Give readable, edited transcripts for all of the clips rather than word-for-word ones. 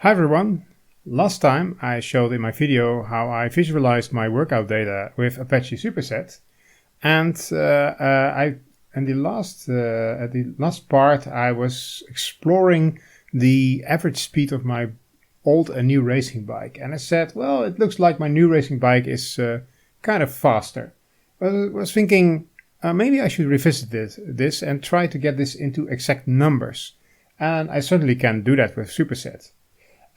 Hi everyone! Last time I showed in my video how I visualized my workout data with Apache Superset, and at the last part I was exploring the average speed of my old and new racing bike, and I said, well, it looks like my new racing bike is kind of faster. I was thinking maybe I should revisit this and try to get this into exact numbers, and I certainly can do that with Superset.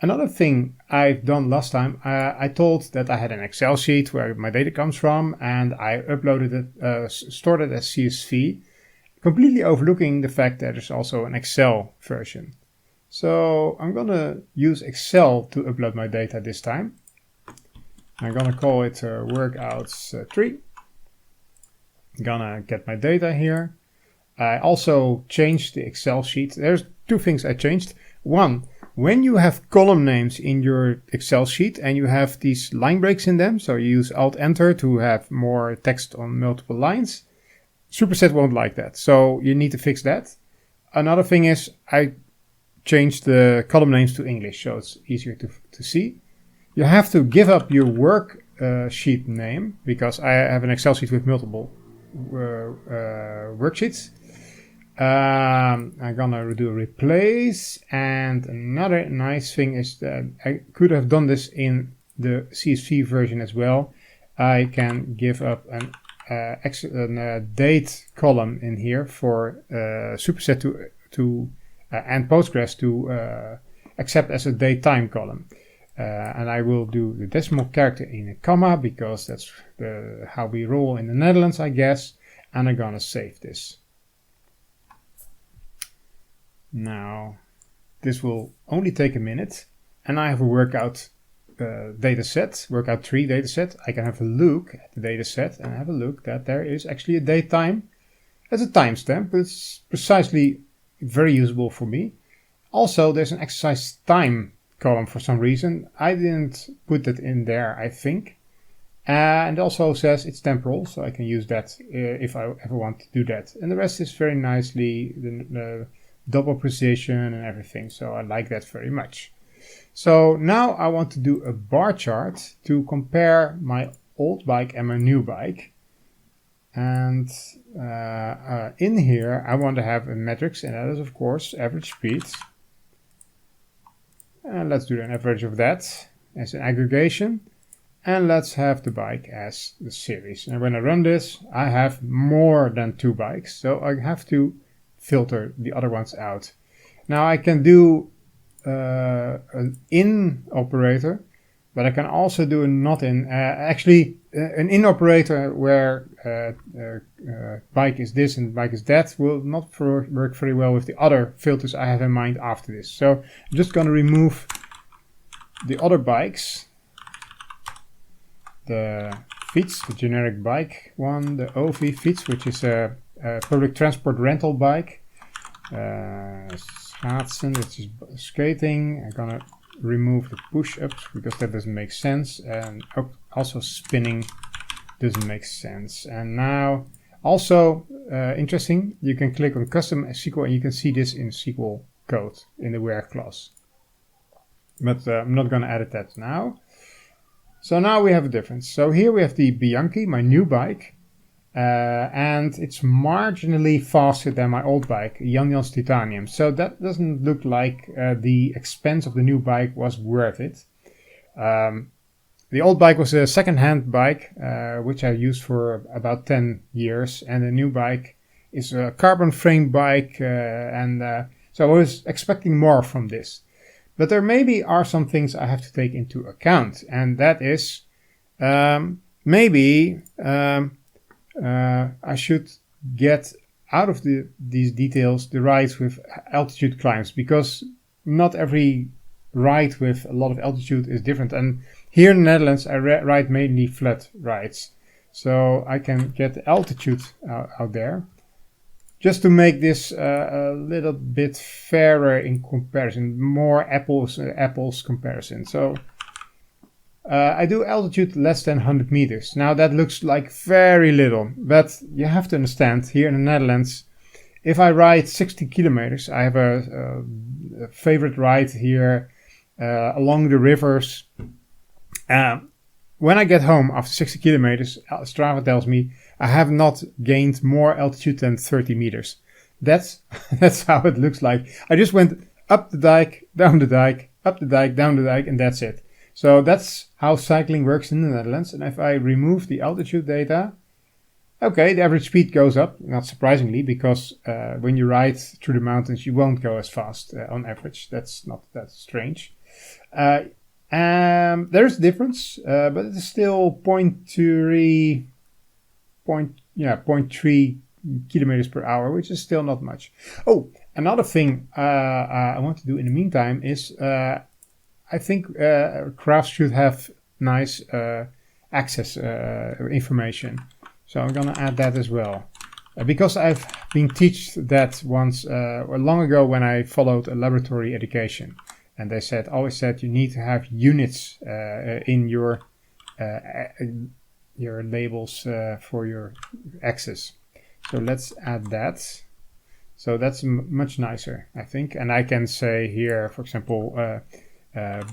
Another thing I've done last time, I told that I had an Excel sheet where my data comes from, and I uploaded it, stored it as CSV, completely overlooking the fact that there's also an Excel version. So I'm gonna use Excel to upload my data this time. I'm gonna call it workouts 3. I'm gonna get my data here. I also changed the Excel sheet. There's two things I changed. One, when you have column names in your Excel sheet and you have these line breaks in them, so you use Alt-Enter to have more text on multiple lines, Superset won't like that, so you need to fix that. Another thing is I changed the column names to English, so it's easier to see. You have to give up your work sheet name, because I have an Excel sheet with multiple worksheets. I'm gonna do a replace, and another nice thing is that I could have done this in the CSV version as well. I can give up a date column in here for Superset to and Postgres to accept as a date time column. And I will do the decimal character in a comma, because that's how we roll in the Netherlands, I guess. And I'm gonna save this. Now, this will only take a minute, and I have a workout data set, workout 3 data set. I can have a look at the data set and have a look that there is actually a date time. As a timestamp, but it's precisely very usable for me. Also, there's an exercise time column for some reason. I didn't put that in there, I think. And it also says it's temporal, so I can use that if I ever want to do that. And the rest is very nicely double precision and everything, so I like that very much. So now I want to do a bar chart to compare my old bike and my new bike. And in here I want to have a matrix, and that is of course average speed. And let's do an average of that as an aggregation. And let's have the bike as the series. And when I run this, I have more than 2 bikes, so I have to filter the other ones out. Now I can do an in operator, but I can also do a not in. An in operator where bike is this and bike is that will not work very well with the other filters I have in mind after this. So I'm just going to remove the other bikes, the Fiets, the generic bike one, the OV Fiets, which is a public transport rental bike, schaatsen, which is skating. I'm gonna remove the push-ups because that doesn't make sense, and also spinning doesn't make sense. And now also interesting, you can click on custom SQL and you can see this in SQL code in the where clause, but I'm not gonna edit that now. So now we have a difference. So here we have the Bianchi, my new bike. And it's marginally faster than my old bike, Jan's Titanium. So that doesn't look like the expense of the new bike was worth it. The old bike was a second-hand bike, which I used for about 10 years. And the new bike is a carbon frame bike. So I was expecting more from this. But there maybe are some things I have to take into account. And that is maybe I should get out of these details the rides with altitude climbs, because not every ride with a lot of altitude is different. And here in the Netherlands I ride mainly flat rides, so I can get the altitude out there just to make this a little bit fairer in comparison, more apples comparison. So I do altitude less than 100 meters. Now that looks like very little, but you have to understand, here in the Netherlands, if I ride 60 kilometers, I have a favorite ride here along the rivers. When I get home after 60 kilometers, Strava tells me I have not gained more altitude than 30 meters. That's how it looks like. I just went up the dike, down the dike, up the dike, down the dike, and that's it. So that's how cycling works in the Netherlands. And if I remove the altitude data, okay, the average speed goes up, not surprisingly, because when you ride through the mountains, you won't go as fast on average. That's not that strange. There's a difference, but it is still 0.3 kilometers per hour, which is still not much. Oh, another thing I want to do in the meantime is I think crafts should have nice access information. So I'm going to add that as well. Because I've been taught that once long ago when I followed a laboratory education. And they always said you need to have units in your labels for your access. So let's add that. So that's much nicer, I think. And I can say here, for example,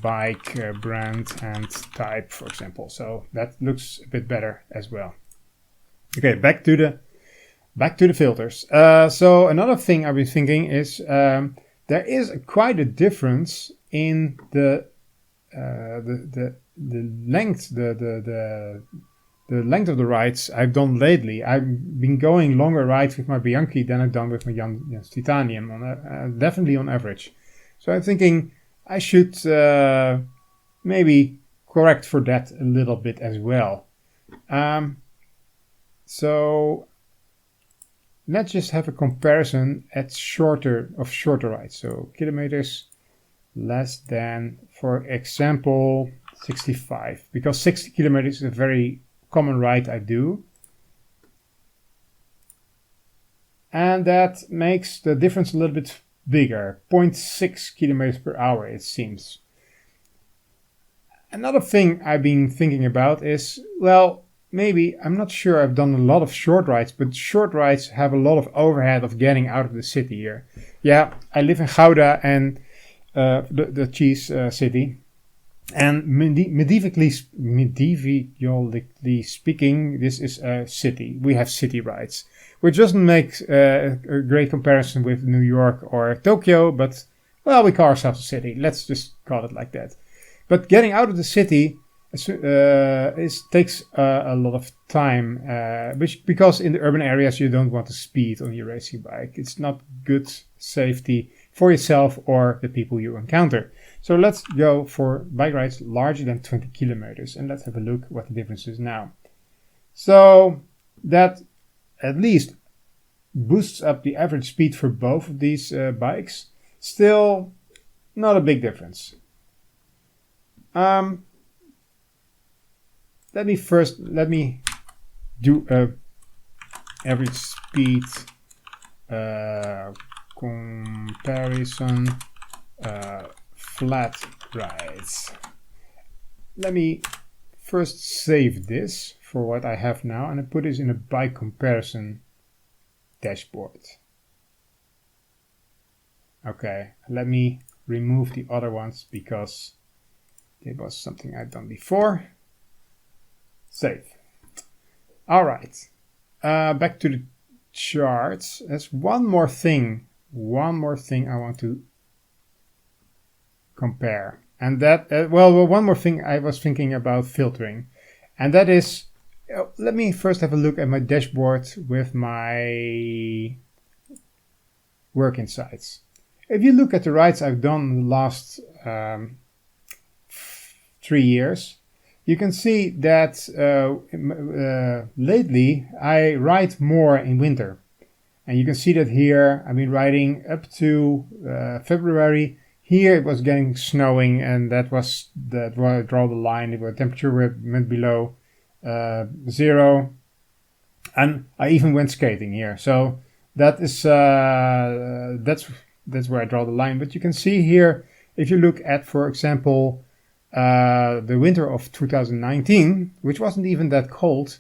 bike, brand, and type, for example. So that looks a bit better as well. Okay, back to the filters. So another thing I've been thinking is there is quite a difference in the length, the length of the rides I've done lately. I've been going longer rides with my Bianchi than I've done with my Jan's Titanium, definitely on average. So I'm thinking I should maybe correct for that a little bit as well. So let's just have a comparison at shorter rides. So kilometers less than, for example, 65, because 60 kilometers is a very common ride I do. And that makes the difference a little bit bigger, 0.6 kilometers per hour, it seems. Another thing I've been thinking about is, well, maybe, I'm not sure, I've done a lot of short rides, but short rides have a lot of overhead of getting out of the city here. Yeah, I live in Gouda, and the cheese city. And medievally speaking, this is a city. We have city rides, which doesn't make a great comparison with New York or Tokyo, but, well, we call ourselves a city. Let's just call it like that. But getting out of the city takes a lot of time, because in the urban areas you don't want to speed on your racing bike. It's not good safety for yourself or the people you encounter. So let's go for bike rides larger than 20 kilometers, and let's have a look what the difference is now. So that at least boosts up the average speed for both of these bikes. Still not a big difference. Let me do a average speed comparison flat rides. Let me first save this for what I have now, and I put this in a bike comparison dashboard. Okay, let me remove the other ones because it was something I've done before. Save. All right, back to the charts. There's one more thing I want to compare, and that one more thing I was thinking about filtering, and that is, let me first have a look at my dashboard with my work insights. If you look at the rides I've done in the last 3 years, you can see that lately I ride more in winter. And you can see that here I've been riding up to February. Here it was getting snowing, and that was where I draw the line. The temperature went below 0. And I even went skating here. So that is that's where I draw the line. But you can see here, if you look at, for example, the winter of 2019, which wasn't even that cold,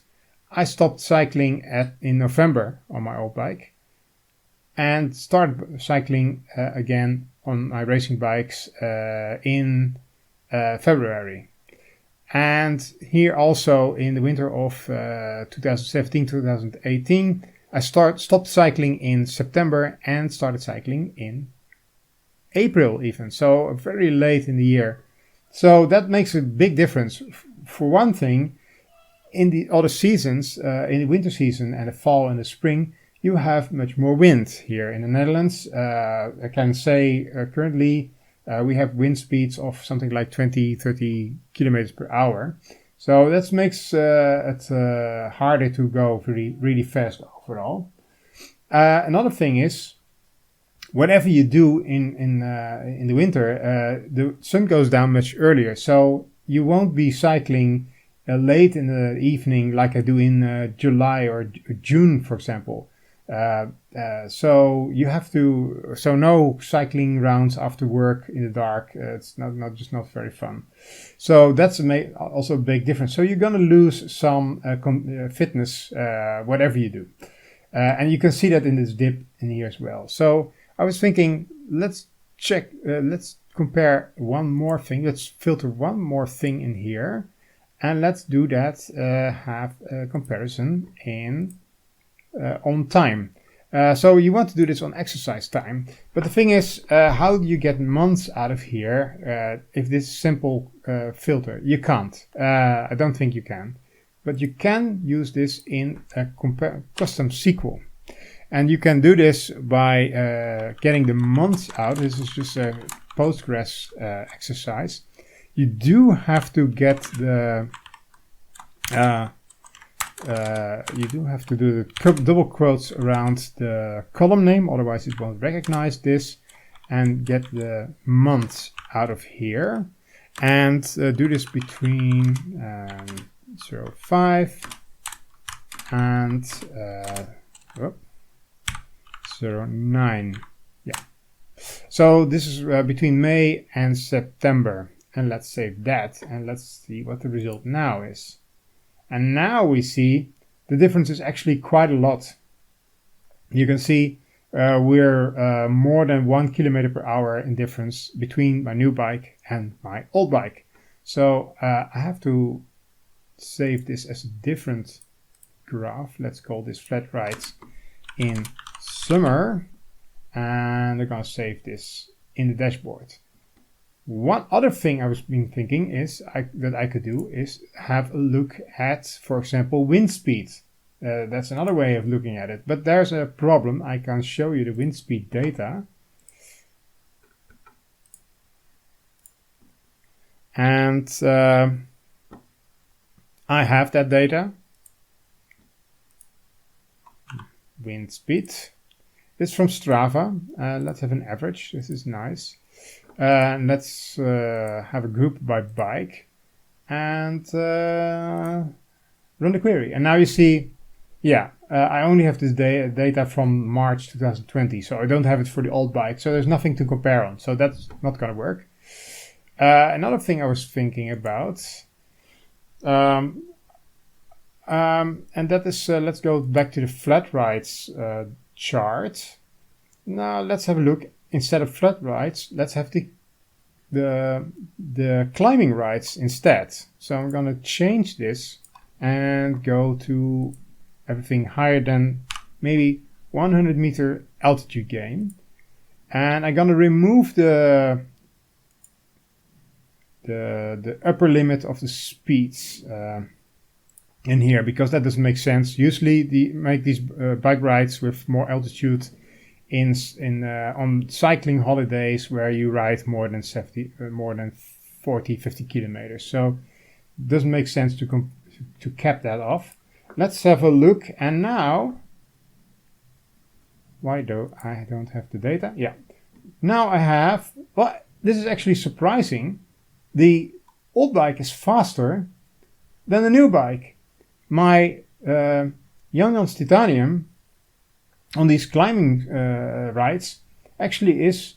I stopped cycling in November on my old bike and started cycling again on my racing bikes in February. And here also in the winter of 2017-2018, I stopped cycling in September and started cycling in April even, so very late in the year. So that makes a big difference. For one thing, in the other seasons, in the winter season and the fall and the spring, you have much more wind here in the Netherlands. I can say currently we have wind speeds of something like 20-30 kilometers per hour. So that makes it harder to go really fast overall. Another thing is, whatever you do in the winter, the sun goes down much earlier. So you won't be cycling late in the evening like I do in July or June, for example. So you have to, so no cycling rounds after work in the dark. It's not very fun. So that's also a big difference. So you're gonna lose some fitness, whatever you do. And you can see that in this dip in here as well. So I was thinking, let's check, let's compare one more thing. Let's filter one more thing in here. And let's do that, have a comparison on time. So you want to do this on exercise time. But the thing is, how do you get months out of here if this simple filter? You can't. I don't think you can. But you can use this in a custom SQL. And you can do this by getting the months out. This is just a Postgres exercise. You do have to get the you do have to do the double quotes around the column name, otherwise it won't recognize this, and get the months out of here, and do this between 05 and 09. Yeah. So this is between May and September. And let's save that, and let's see what the result now is. And now we see the difference is actually quite a lot. You can see we're more than 1 kilometer per hour in difference between my new bike and my old bike. So I have to save this as a different graph. Let's call this flat rides in summer, and I'm gonna save this in the dashboard. One other thing I was thinking is that I could do is have a look at, for example, wind speed. That's another way of looking at it. But there's a problem. I can show you the wind speed data. And I have that data. Wind speed. This is from Strava. Let's have an average. This is nice. Let's have a group by bike and run the query. And now you see, yeah, I only have this data from March 2020, so I don't have it for the old bike, so there's nothing to compare on. So that's not going to work. Another thing I was thinking about, and that is, let's go back to the flat rides chart. Now let's have a look. Instead of flat rides, let's have the climbing rides instead. So I'm going to change this and go to everything higher than maybe 100 meter altitude gain. And I'm going to remove the upper limit of the speeds in here, because that doesn't make sense. Usually make these bike rides with more altitude on cycling holidays where you ride more than 40-50 kilometers. So it doesn't make sense to cap that off. Let's have a look. And now, why do I don't have the data? Yeah, now I have. Well, this is actually surprising. The old bike is faster than the new bike. My Janjan's Titanium on these climbing rides actually is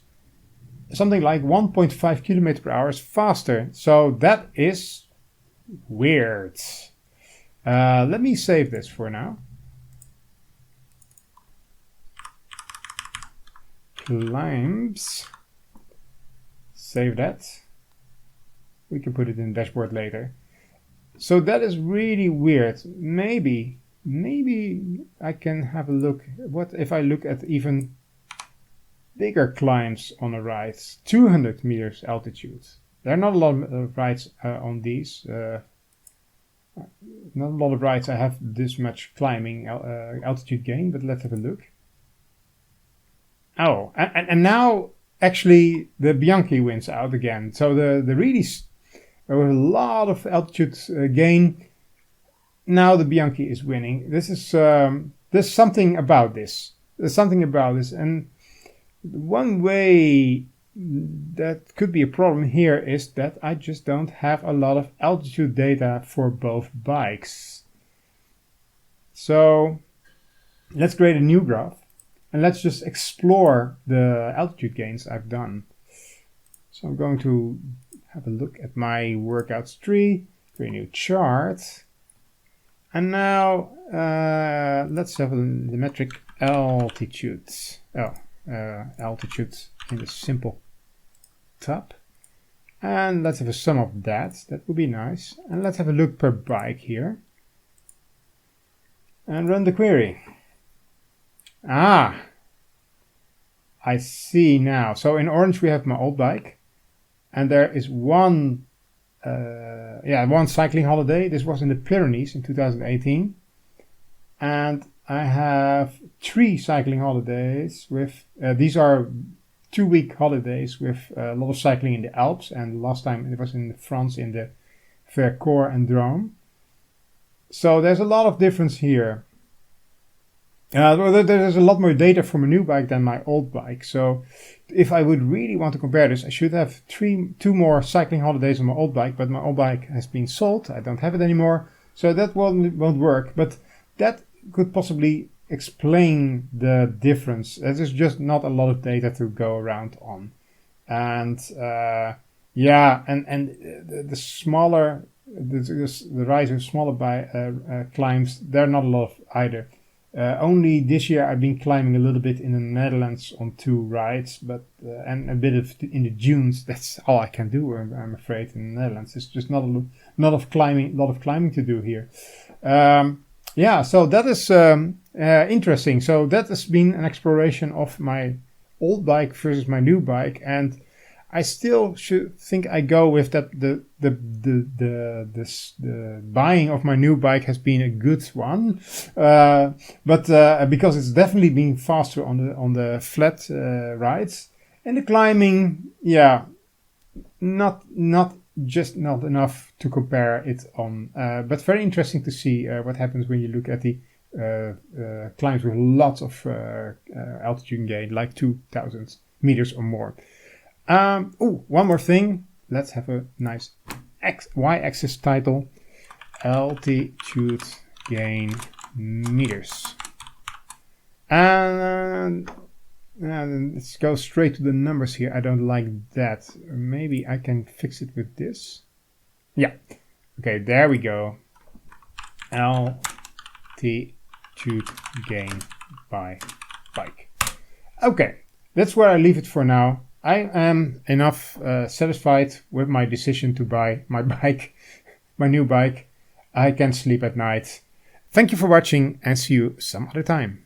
something like 1.5 kilometers per hour faster. So that is weird. Let me save this for now. Climbs. Save that. We can put it in the dashboard later. So that is really weird. Maybe I can have a look. What if I look at even bigger climbs on a ride? 200 meters altitude. There are not a lot of rides on these. Not a lot of rides I have this much climbing altitude gain, but let's have a look. Oh, and now actually the Bianchi wins out again. So the really there was a lot of altitude gain. Now the Bianchi is winning. This is there's something about this. There's something about this, and one way that could be a problem here is that I just don't have a lot of altitude data for both bikes. So let's create a new graph and let's just explore the altitude gains I've done. So I'm going to have a look at my workouts tree, create a new chart, and now let's have the metric altitude. Altitude in the simple tab, and let's have a sum of that. That would be nice. And let's have a look per bike here and run the query. I see now. So in orange we have my old bike, and there is one cycling holiday. This was in the Pyrenees in 2018, and I have 3 cycling holidays with these are 2-week holidays with a lot of cycling in the Alps, and last time it was in France in the Vercors and Drôme. So there's a lot of difference here. There's a lot more data for my new bike than my old bike. So if I would really want to compare this, I should have 2 more cycling holidays on my old bike, but my old bike has been sold. I don't have it anymore, so that won't work. But that could possibly explain the difference. There's just not a lot of data to go around on, and the smaller the rise of smaller climbs, there are not a lot of either. Only this year I've been climbing a little bit in the Netherlands on 2 rides, but and a bit of in the dunes. That's all I can do. I'm afraid in the Netherlands. It's just not a lot of climbing to do here. So that is interesting. So that has been an exploration of my old bike versus my new bike, and I still should think I go with that. The buying of my new bike has been a good one, but because it's definitely been faster on the flat rides, and the climbing, not enough to compare it on. But very interesting to see what happens when you look at the climbs with lots of altitude gain, like 2,000 meters or more. One more thing. Let's have a nice y-axis title: altitude gain meters. And let's go straight to the numbers here. I don't like that. Maybe I can fix it with this. Yeah. Okay, there we go. Altitude gain by bike. Okay, that's where I leave it for now. I am enough satisfied with my decision to buy my bike, my new bike. I can sleep at night. Thank you for watching, and see you some other time.